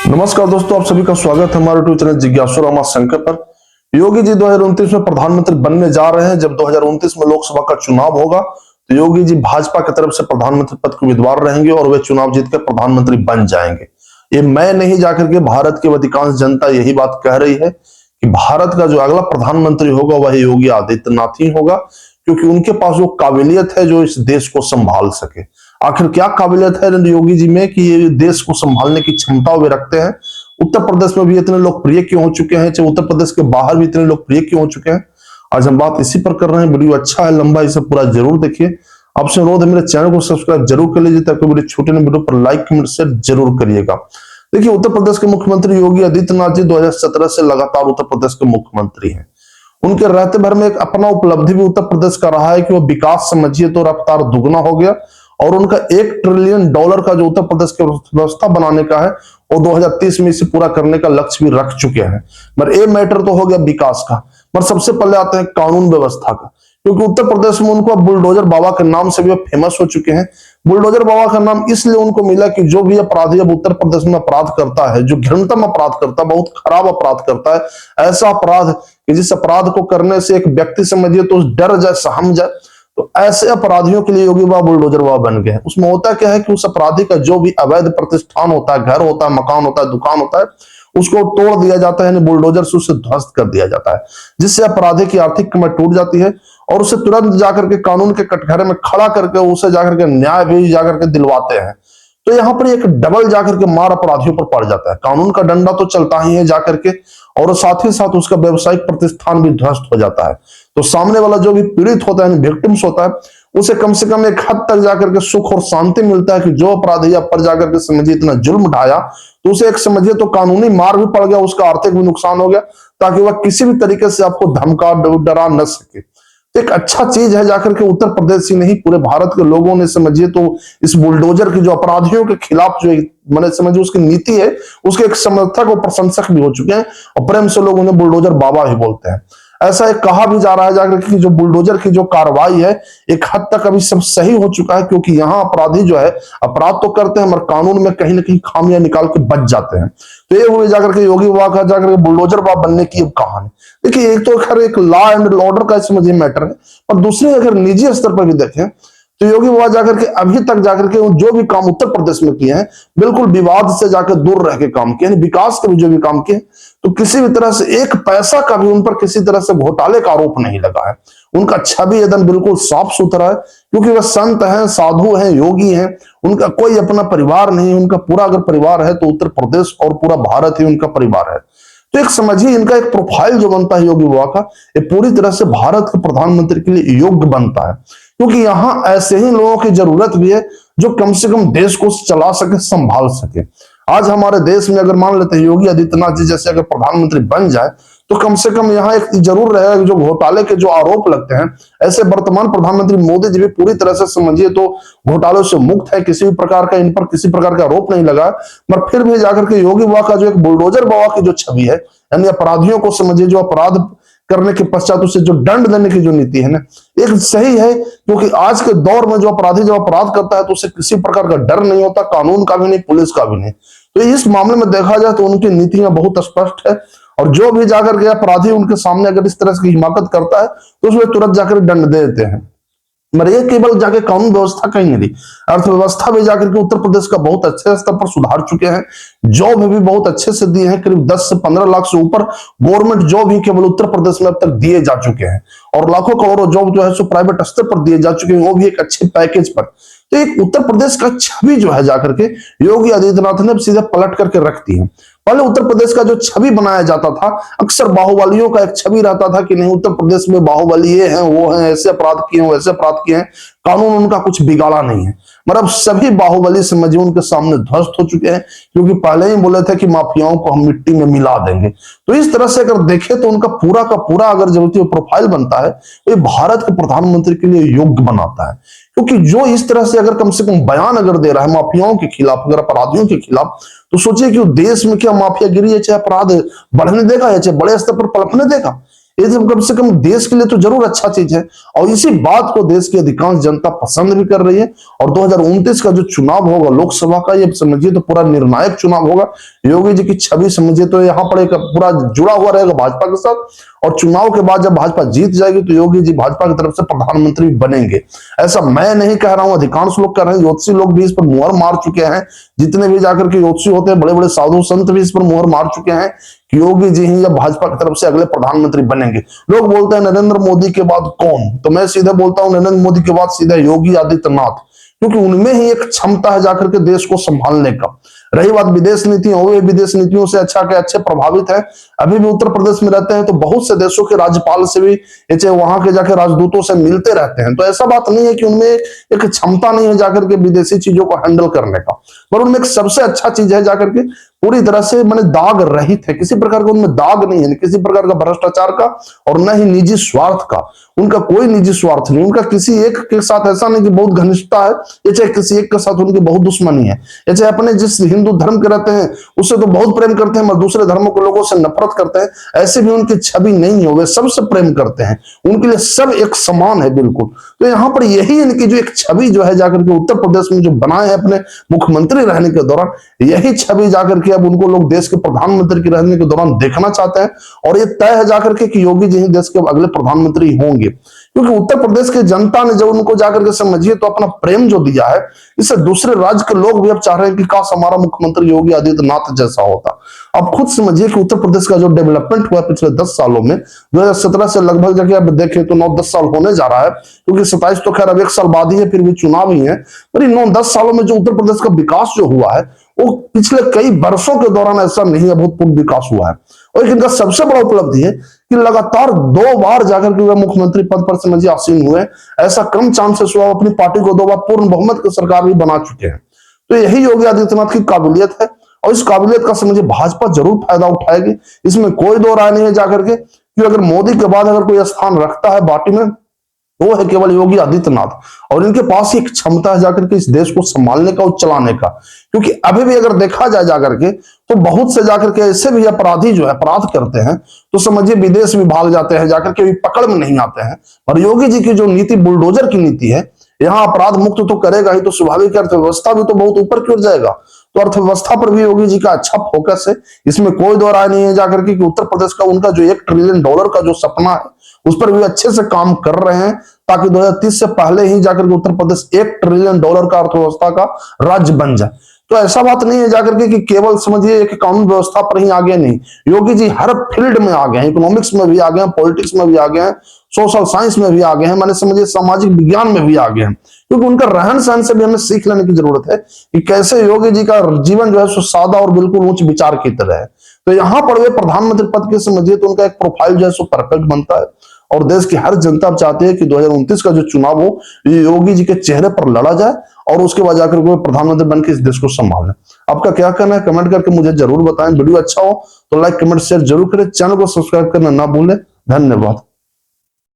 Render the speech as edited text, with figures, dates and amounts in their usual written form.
नमस्कार दोस्तों, आप सभी का स्वागत है हमारे यूट्यूब चैनल जिज्ञासु रामा शंकर पर। योगी जी 2029 में प्रधानमंत्री बनने जा रहे हैं। जब 2029 में लोकसभा का चुनाव होगा तो योगी जी भाजपा की तरफ से प्रधानमंत्री पद के उम्मीदवार रहेंगे और वे चुनाव जीत कर प्रधानमंत्री बन जाएंगे। ये मैं नहीं जाकर के भारत की अधिकांश जनता यही बात कह रही है कि भारत का जो अगला प्रधानमंत्री होगा वह योगी आदित्यनाथ ही होगा, क्योंकि उनके पास वो काबिलियत है जो इस देश को संभाल सके। आखिर क्या काबिलियत है योगी जी में कि ये देश को संभालने की क्षमता वे रखते हैं। उत्तर प्रदेश में भी इतने लोकप्रिय क्यों हो चुके हैं, चाहे उत्तर प्रदेश के बाहर भी इतने लोकप्रिय क्यों हो चुके हैं, आज हम बात इसी पर कर रहे हैं। वीडियो अच्छा है, लंबा, इसे पूरा जरूर देखिए। आपसे अनुरोध है मेरे चैनल को सब्सक्राइब जरूर कर लीजिए ताकि वीडियो छोटे न वीडियो पर लाइक कमेंट शेयर जरूर करिएगा। देखिए, उत्तर प्रदेश के मुख्यमंत्री योगी आदित्यनाथ जी 2017 से लगातार उत्तर प्रदेश के मुख्यमंत्री हैं। उनके रहते भर में एक अपना उपलब्धि भी उत्तर प्रदेश का रहा है कि वो विकास समझिए तो रफ्तार दुगना हो गया और उनका $1 ट्रिलियन का जो उत्तर प्रदेश की व्यवस्था बनाने का है वो 2030 में इसे पूरा करने का लक्ष्य भी रख चुके हैं। मगर ये मैटर तो हो गया विकास का, मगर सबसे पहले आते हैं कानून व्यवस्था का, क्योंकि उत्तर प्रदेश में उनको बुलडोजर बाबा के नाम से भी फेमस हो चुके हैं। बुलडोजर बाबा का नाम इसलिए उनको मिला कि जो भी अपराधी अब उत्तर प्रदेश में अपराध करता है, जो घृणतम अपराध करता है, बहुत खराब अपराध करता है, ऐसा अपराध कि जिस अपराध को करने से एक व्यक्ति समझिए तो डर जाए, सहम जाए, तो ऐसे अपराधियों के लिए योगी बाबा बुलडोजर बाबा बन गए। उसमें होता क्या है कि उस अपराधी का जो भी अवैध प्रतिष्ठान होता है, घर होता है, मकान होता है, दुकान होता है, उसको तोड़ दिया जाता है, यानी बुलडोजर से उसे ध्वस्त कर दिया जाता है, जिससे अपराधी की आर्थिक कमाई टूट जाती है और उसे तुरंत जाकर के कानून के कटघरे में खड़ा करके उसे जाकर के न्याय भी जाकर के दिलवाते हैं। तो यहाँ पर एक डबल जाकर के मार अपराधियों पर पड़ जाता है। कानून का डंडा तो चलता ही है जाकर के, और साथ ही साथ उसका व्यवसायिक प्रतिष्ठान भी ध्वस्त हो जाता है। तो सामने वाला जो भी पीड़ित होता है, विक्टिम्स होता है, उसे कम से कम एक हद तक जाकर के सुख और शांति मिलता है कि जो अपराधी पर जाकर के समझिए इतना जुल्म ढाया तो उसे एक समझिए तो कानूनी मार भी पड़ गया, उसका आर्थिक भी नुकसान हो गया, ताकि वह किसी भी तरीके से आपको धमका डरा न सके। तो एक अच्छा चीज है जाकर के उत्तर प्रदेश ही नहीं पूरे भारत के लोगों ने समझिए तो इस बुलडोजर की जो अपराधियों के खिलाफ जो मैंने समझिए उसकी नीति है, उसके एक समर्थक और प्रशंसक भी हो चुके हैं और प्रेम से लोग उन्हें बुलडोजर बाबा ही बोलते हैं। ऐसा एक कहा भी जा रहा है जाकर कि जो बुलडोजर की जो कार्रवाई है एक हद तक अभी सब सही हो चुका है, क्योंकि यहाँ अपराधी जो है अपराध तो करते हैं मगर कानून में कहीं ना कहीं खामियां निकाल के बच जाते हैं। तो ये हुए जाकर के योगी बाबा का जाकर के बुलडोजर बाबा बनने की कहानी। देखिए, एक तो खैर एक लॉ एंड ऑर्डर का समझिए मैटर है, और दूसरे अगर निजी स्तर पर भी देखें तो योगी बाबा जाकर के अभी तक जाकर के जो भी काम उत्तर प्रदेश में किए हैं बिल्कुल विवाद से जाकर दूर रह के काम किए, विकास के भी जो भी काम किए, तो किसी भी तरह से एक पैसा का भी उन पर किसी तरह से घोटाले का आरोप नहीं लगा है। उनका छवि एकदम बिल्कुल साफ सुथरा है, क्योंकि वह संत हैं, साधु हैं, योगी हैं, उनका कोई अपना परिवार नहीं, उनका पूरा अगर परिवार है तो उत्तर प्रदेश और पूरा भारत ही उनका परिवार है। तो एक समझिए इनका एक प्रोफाइल जो बनता है योगी बाबा का, ये पूरी तरह से भारत के प्रधानमंत्री के लिए योग्य बनता है, क्योंकि यहाँ ऐसे ही लोगों की जरूरत भी है जो कम से कम देश को चला सके, संभाल सके। आज हमारे देश में अगर मान लेते हैं योगी आदित्यनाथ जी जैसे अगर प्रधानमंत्री बन जाए तो कम से कम यहाँ एक जरूर रहेगा जो घोटाले के जो आरोप लगते हैं, ऐसे वर्तमान प्रधानमंत्री मोदी जी भी पूरी तरह से समझिए तो घोटालों से मुक्त है, किसी भी प्रकार का इन पर किसी प्रकार का आरोप नहीं लगा। मगर फिर भी जाकर के योगी बाबा का जो एक बुलडोजर बाबा की जो छवि है, यानी अपराधियों को समझिए जो अपराध करने के पश्चात उसे जो दंड देने की जो नीति है ना, एक सही है, क्योंकि आज के दौर में जो अपराधी जब अपराध करता है तो उसे किसी प्रकार का डर नहीं होता, कानून का भी नहीं, पुलिस का भी नहीं। तो इस मामले में देखा जाए तो उनकी नीतियां बहुत स्पष्ट है, और जो भी जाकर के अपराधी उनके सामने अगर इस तरह की हिमाकत करता है तो उसमें तुरंत जाकर दंड दे देते हैं। मगर ये केवल जाके कानून व्यवस्था का ही नहीं, अर्थव्यवस्था भी जाकर के उत्तर प्रदेश का बहुत अच्छे स्तर पर सुधार चुके हैं। जॉब भी बहुत अच्छे से दिए हैं, करीब 10 से 15 लाख से ऊपर गवर्नमेंट जॉब ही केवल उत्तर प्रदेश में अब तक दिए जा चुके हैं, और लाखों करोड़ों जॉब जो है सो प्राइवेट स्तर पर दिए जा चुके हैं, वो भी एक अच्छे पैकेज पर। तो एक उत्तर प्रदेश का छवि जो है जाकर के योगी आदित्यनाथ ने सीधे पलट करके रख दी है। पहले उत्तर प्रदेश का जो छवि बनाया जाता था, अक्सर बाहुबलियों का एक छवि रहता था कि नहीं उत्तर प्रदेश में बाहुबली ये हैं, वो हैं, ऐसे अपराध किए हैं, वैसे अपराध किए हैं, कानून उनका कुछ बिगाड़ा नहीं है। मगर अब सभी बाहुबली समझिए उनके सामने ध्वस्त हो चुके हैं, क्योंकि पहले ही बोले थे कि माफियाओं को हम मिट्टी में मिला देंगे। तो इस तरह से अगर देखें तो उनका पूरा का पूरा अगर जरूरत प्रोफाइल बनता है तो ये भारत के प्रधानमंत्री के लिए योग्य बनाता है, क्योंकि जो इस तरह से अगर कम से कम बयान अगर दे रहा है माफियाओं के खिलाफ, अगर अपराधियों के खिलाफ, तो सोचिए कि देश में क्या माफियागिरी है, चाहे अपराध बढ़ने देगा या चाहे बड़े स्तर पर पलटने देगा। ये सब कम से कम देश के लिए तो जरूर अच्छा चीज है, और इसी बात को देश की अधिकांश जनता पसंद भी कर रही है। और 2029 का जो चुनाव होगा लोकसभा का, ये समझिए तो पूरा निर्णायक चुनाव होगा। योगी जी की छवि समझिए तो यहाँ पर एक पूरा जुड़ा हुआ रहेगा भाजपा के साथ, और चुनाव के बाद जब भाजपा जीत जाएगी तो योगी जी भाजपा की तरफ से प्रधानमंत्री बनेंगे। ऐसा मैं नहीं कह रहा हूं, अधिकांश लोग कह रहे हैं, ज्योतिषी लोग भी इस पर मुहर मार चुके हैं। जितने भी जाकर के ज्योतिषी होते हैं, बड़े बड़े साधु संत भी इस पर मुहर मार चुके हैं कि योगी जी ही जब भाजपा की तरफ से अगले प्रधानमंत्री बनेंगे। लोग बोलते हैं नरेंद्र मोदी के बाद कौन, तो मैं सीधे बोलता हूं नरेंद्र मोदी के बाद सीधे योगी आदित्यनाथ, क्योंकि उनमें ही एक क्षमता है जाकर के देश को संभालने का। रही बात विदेश नीतियों, वे विदेश नीतियों से अच्छा के अच्छे प्रभावित है। अभी भी उत्तर प्रदेश में रहते हैं तो बहुत से देशों के राज्यपाल से भी, वहां के जाकर राजदूतों से मिलते रहते हैं। तो ऐसा बात नहीं है कि उनमें एक क्षमता नहीं है जाकर के विदेशी चीजों को हैंडल करने का, पर उनमें एक सबसे अच्छा चीज है जाकर के पूरी तरह से मैंने दाग रहित है, किसी प्रकार का उनमें दाग नहीं है, किसी प्रकार का भ्रष्टाचार का और न ही निजी स्वार्थ का। उनका कोई निजी स्वार्थ नहीं, उनका किसी एक के साथ ऐसा नहीं कि बहुत घनिष्ठता है, ये चाहे किसी एक के साथ उनकी बहुत दुश्मनी है, ये चाहे अपने जिस हिंदू धर्म के रहते हैं उससे तो बहुत प्रेम करते हैं मगर दूसरे धर्मों के लोगों से नफरत करते हैं, ऐसे भी उनकी छवि नहीं है। वे सबसे प्रेम करते हैं, उनके लिए सब एक समान है बिल्कुल। तो यहाँ पर यही इनकी जो एक छवि जो है जाकर के उत्तर प्रदेश में जो बनाए है अपने मुख्यमंत्री रहने के दौरान, यही छवि जाकर के अब उनको लोग देश के प्रधानमंत्री के रहने के दौरान देखना चाहते हैं। और ये तय है जाकर के कि योगी जी ही देश के अगले प्रधानमंत्री होंगे, क्योंकि उत्तर प्रदेश की जनता ने जब उनको जाकर के समझिए तो अपना प्रेम जो दिया है, इससे दूसरे राज्य के लोग भी अब चाह रहे हैं कि काश हमारा मुख्यमंत्री योगी आदित्यनाथ जैसा होता। अब खुद समझिए कि उत्तर प्रदेश का जो डेवलपमेंट हुआ पिछले 10 सालों में, 2017 से लगभग जगह अब देखें तो 9-10 साल होने जा रहा है, क्योंकि 27 तो खैर अब 1 साल बाद ही है, फिर भी चुनाव ही है। पर इन 9-10 सालों में जो उत्तर प्रदेश का विकास जो हुआ है वो पिछले कई वर्षों के दौरान ऐसा नहीं अभूतपूर्व विकास हुआ है। और इनका सबसे बड़ा उपलब्धि है कि लगातार 2 बार जाकर के वे मुख्यमंत्री पद पर समझिए आसीन हुए। ऐसा कम चांसेस हुआ, अपनी पार्टी को 2 बार पूर्ण बहुमत की सरकार भी बना चुके हैं। तो यही योगी आदित्यनाथ की काबिलियत है, और इस काबिलियत का समझिए भाजपा जरूर फायदा उठाएगी, इसमें कोई दो राय नहीं है जाकर के। कि अगर मोदी के बाद अगर कोई स्थान रखता है पार्टी में वो है केवल योगी आदित्यनाथ, और इनके पास एक क्षमता है जाकर के इस देश को संभालने का और चलाने का। क्योंकि अभी भी अगर देखा जाए जाकर के तो बहुत से जाकर के ऐसे भी अपराधी जो है अपराध करते हैं तो समझिए विदेश भी भाग जाते हैं, जाकर के भी पकड़ में नहीं आते हैं। और योगी जी की जो नीति बुलडोजर की नीति है, यहाँ अपराध मुक्त तो करेगा ही, तो स्वाभाविक अर्थव्यवस्था भी तो बहुत ऊपर की ओर जाएगा। तो अर्थव्यवस्था पर भी योगी जी का अच्छा फोकस है, इसमें कोई दो राय नहीं है जाकर के कि उत्तर प्रदेश का उनका जो $1 ट्रिलियन का जो सपना है उस पर भी अच्छे से काम कर रहे हैं, ताकि 2030 से पहले ही जाकर के उत्तर प्रदेश $1 ट्रिलियन का अर्थव्यवस्था का राज्य बन जाए। तो ऐसा बात नहीं है जाकर के कि केवल समझिए कि कानून व्यवस्था पर ही आगे नहीं, योगी जी हर फील्ड में आ गए हैं, इकोनॉमिक्स में भी आ गए हैं, पॉलिटिक्स में भी आ गए हैं, सोशल साइंस में भी आ गए हैं, माने समझिए सामाजिक विज्ञान में भी आ गए हैं। क्योंकि उनका रहन सहन से भी हमें सीख लेने की जरूरत है कि कैसे योगी जी का जीवन जो है सो सादा और बिल्कुल उच्च विचार की तरह है। तो यहाँ पर वे प्रधानमंत्री पद के समझिए तो उनका एक प्रोफाइल जो है सो परफेक्ट बनता है, और देश की हर जनता चाहती है कि 2029 का जो चुनाव हो ये योगी जी के चेहरे पर लड़ा जाए, और उसके बाद जाकर वो प्रधानमंत्री बनकर इस देश को संभालें। आपका क्या कहना है कमेंट करके मुझे जरूर बताएं। वीडियो अच्छा हो तो लाइक कमेंट शेयर जरूर करें, चैनल को सब्सक्राइब करना ना भूलें। धन्यवाद।